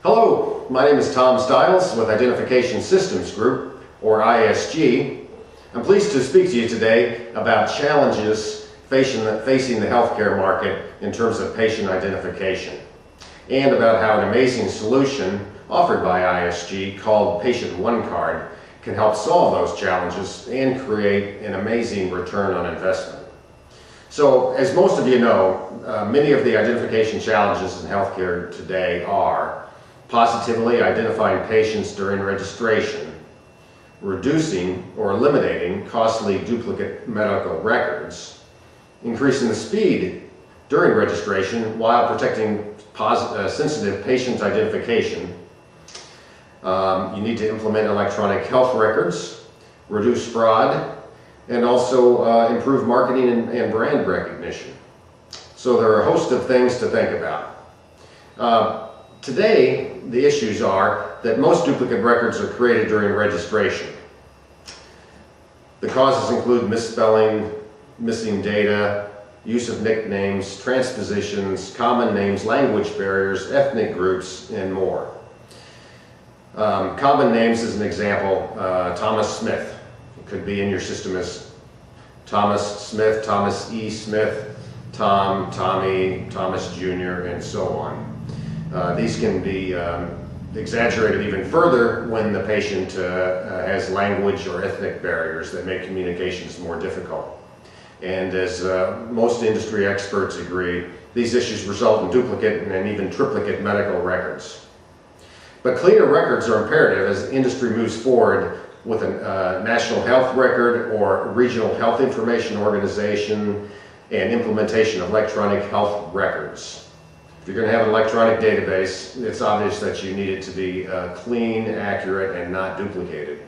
Hello, my name is Tom Stiles with Identification Systems Group, or ISG. I'm pleased to speak to you today about challenges facing the healthcare market in terms of patient identification, and about how an amazing solution offered by ISG called Patient ONECard can help solve those challenges and create an amazing return on investment. So, as most of you know, many of the identification challenges in healthcare today are positively identifying patients during registration, reducing or eliminating costly duplicate medical records, increasing the speed during registration while protecting sensitive patient identification. You need to implement electronic health records, reduce fraud, and also improve marketing and brand recognition. So there are a host of things to think about. Today, the issues are that most duplicate records are created during registration. The causes include misspelling, missing data, use of nicknames, transpositions, common names, language barriers, ethnic groups, and more. Common names, as an example, Thomas Smith. It could be in your system as Thomas Smith, Thomas E. Smith, Tom, Tommy, Thomas Jr., and so on. These can be exaggerated even further when the patient has language or ethnic barriers that make communications more difficult. And as most industry experts agree, these issues result in duplicate and even triplicate medical records. But cleaner records are imperative as industry moves forward with a national health record or regional health information organization and implementation of electronic health records. If you're going to have an electronic database, it's obvious that you need it to be clean, accurate, and not duplicated.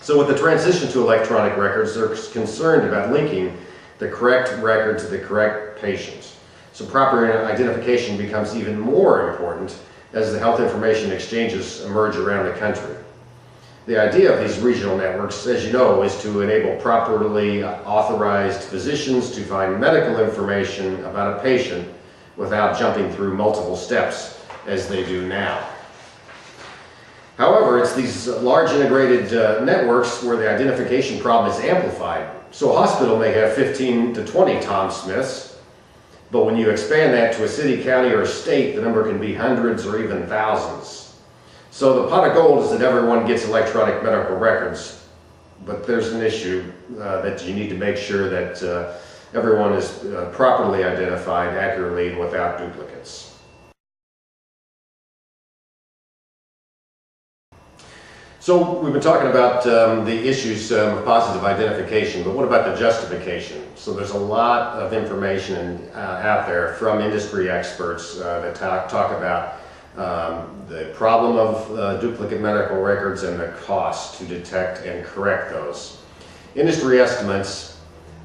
So with the transition to electronic records, they're concerned about linking the correct record to the correct patient. So proper identification becomes even more important as the health information exchanges emerge around the country. The idea of these regional networks, as you know, is to enable properly authorized physicians to find medical information about a patient without jumping through multiple steps as they do now. However, it's these large integrated networks where the identification problem is amplified. So a hospital may have 15 to 20 Tom Smiths, but when you expand that to a city, county, or a state, the number can be hundreds or even thousands. So the pot of gold is that everyone gets electronic medical records, but there's an issue that you need to make sure that everyone is properly identified accurately and without duplicates. So we've been talking about the issues of positive identification, but what about the justification? So there's a lot of information out there from industry experts that talk about the problem of duplicate medical records and the cost to detect and correct those. Industry estimates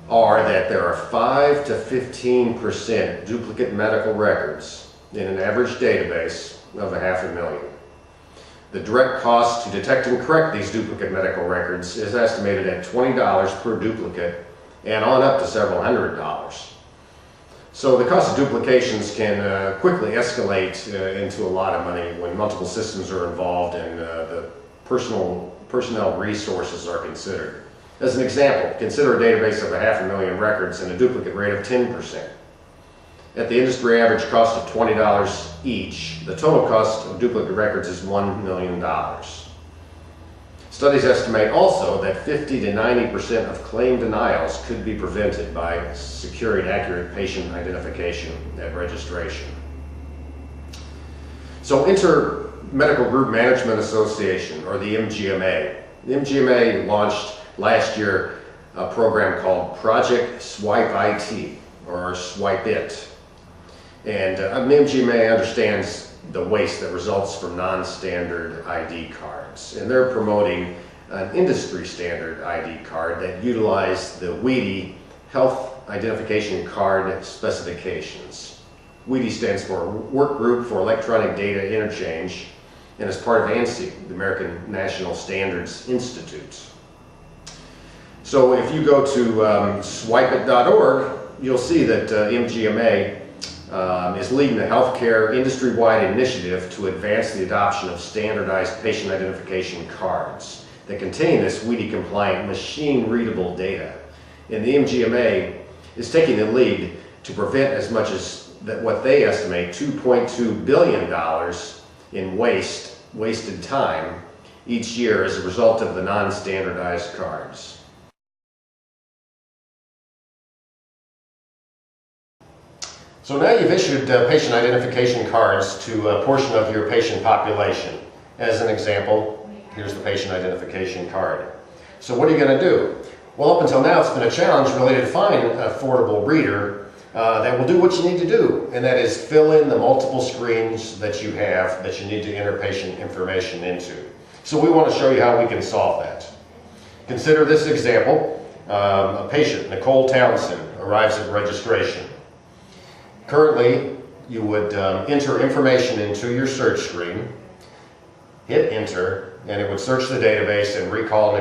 are that there are 5 to 15% duplicate medical records in an average database of 500,000. The direct cost to detect and correct these duplicate medical records is estimated at $20 per duplicate and on up to several $100s. So the cost of duplications can quickly escalate into a lot of money when multiple systems are involved and the personnel resources are considered. As an example, consider a database of 500,000 records and a duplicate rate of 10%. At the industry average cost of $20 each, the total cost of duplicate records is $1 million. Studies estimate also that 50 to 90% of claim denials could be prevented by securing accurate patient identification at registration. So enter Medical Group Management Association, or the MGMA. The MGMA launched last year a program called Project Swipe IT, or Swipe It. And MGMA understands the waste that results from non-standard ID cards. And they're promoting an industry standard ID card that utilizes the WEDI Health Identification Card Specifications. WEDI stands for Work Group for Electronic Data Interchange and is part of ANSI, the American National Standards Institute. So if you go to swipeit.org, you'll see that MGMA is leading a healthcare industry-wide initiative to advance the adoption of standardized patient identification cards that contain this WEDI-compliant machine-readable data. And the MGMA is taking the lead to prevent as much as what they estimate $2.2 billion in wasted time each year as a result of the non-standardized cards. So now you've issued patient identification cards to a portion of your patient population. As an example, here's the patient identification card. So what are you going to do? Well, up until now, it's been a challenge really to find an affordable reader that will do what you need to do, and that is fill in the multiple screens that you have that you need to enter patient information into. So we want to show you how we can solve that. Consider this example. A patient, Nicole Townsend, arrives at registration. Currently, you would enter information into your search screen, hit enter, and it would search the database and recall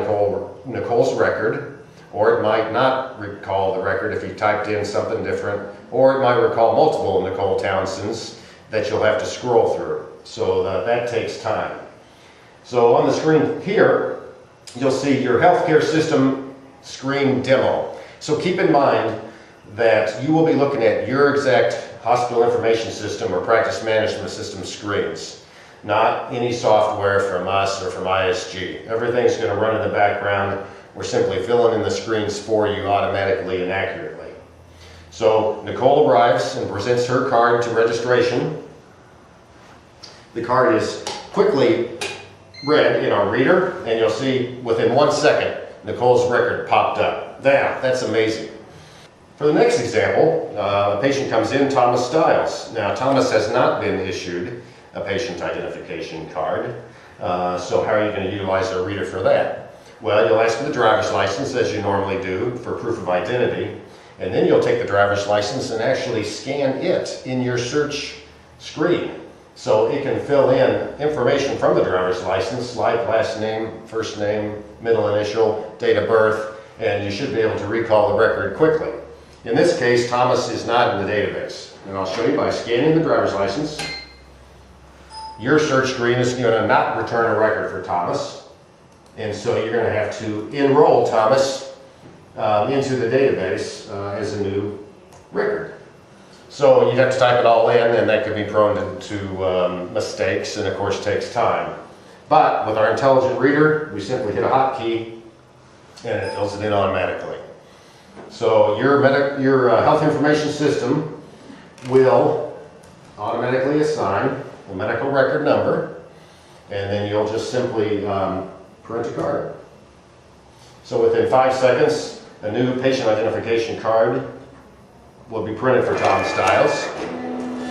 Nicole's record, or it might not recall the record if you typed in something different, or it might recall multiple Nicole Townsends that you'll have to scroll through. So that takes time. So on the screen here, you'll see your healthcare system screen demo. So keep in mind that you will be looking at your exact hospital information system or practice management system screens, not any software from us or from ISG. Everything's going to run in the background. We're simply filling in the screens for you automatically and accurately. So Nicole arrives and presents her card to registration. The card is quickly read in our reader, and you'll see within 1 second Nicole's record popped up. That's amazing. For the next example, a patient comes in, Thomas Stiles. Now, Thomas has not been issued a patient identification card, so how are you going to utilize our reader for that? Well, you'll ask for the driver's license, as you normally do, for proof of identity, and then you'll take the driver's license and actually scan it in your search screen. So it can fill in information from the driver's license, like last name, first name, middle initial, date of birth, and you should be able to recall the record quickly. In this case, Thomas is not in the database. And I'll show you by scanning the driver's license. Your search screen is going to not return a record for Thomas. And so you're going to have to enroll Thomas into the database as a new record. So you'd have to type it all in, and that could be prone to mistakes, and of course takes time. But with our intelligent reader, we simply hit a hotkey and it fills it in automatically. So your health information system will automatically assign a medical record number, and then you'll just simply print a card. So within 5 seconds, a new patient identification card will be printed for Tom Stiles,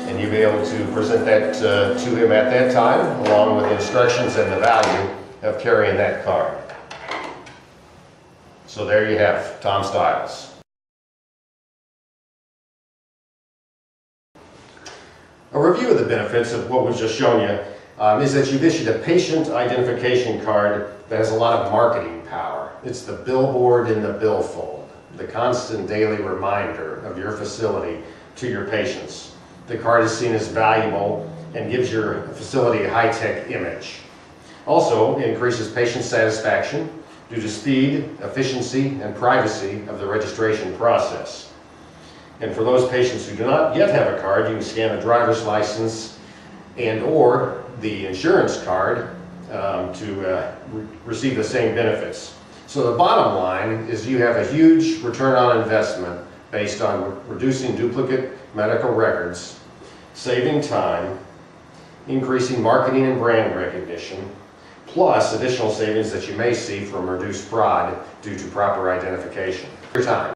and you'll be able to present that to him at that time, along with the instructions and the value of carrying that card. So there you have Tom Stiles. A review of the benefits of what we've just shown you is that you've issued a patient identification card that has a lot of marketing power. It's the billboard in the billfold, the constant daily reminder of your facility to your patients. The card is seen as valuable and gives your facility a high-tech image. Also, it increases patient satisfaction due to speed, efficiency, and privacy of the registration process. And for those patients who do not yet have a card, you can scan a driver's license and or the insurance card to receive the same benefits. So the bottom line is you have a huge return on investment based on reducing duplicate medical records, saving time, increasing marketing and brand recognition, plus additional savings that you may see from reduced fraud due to proper identification. Your time.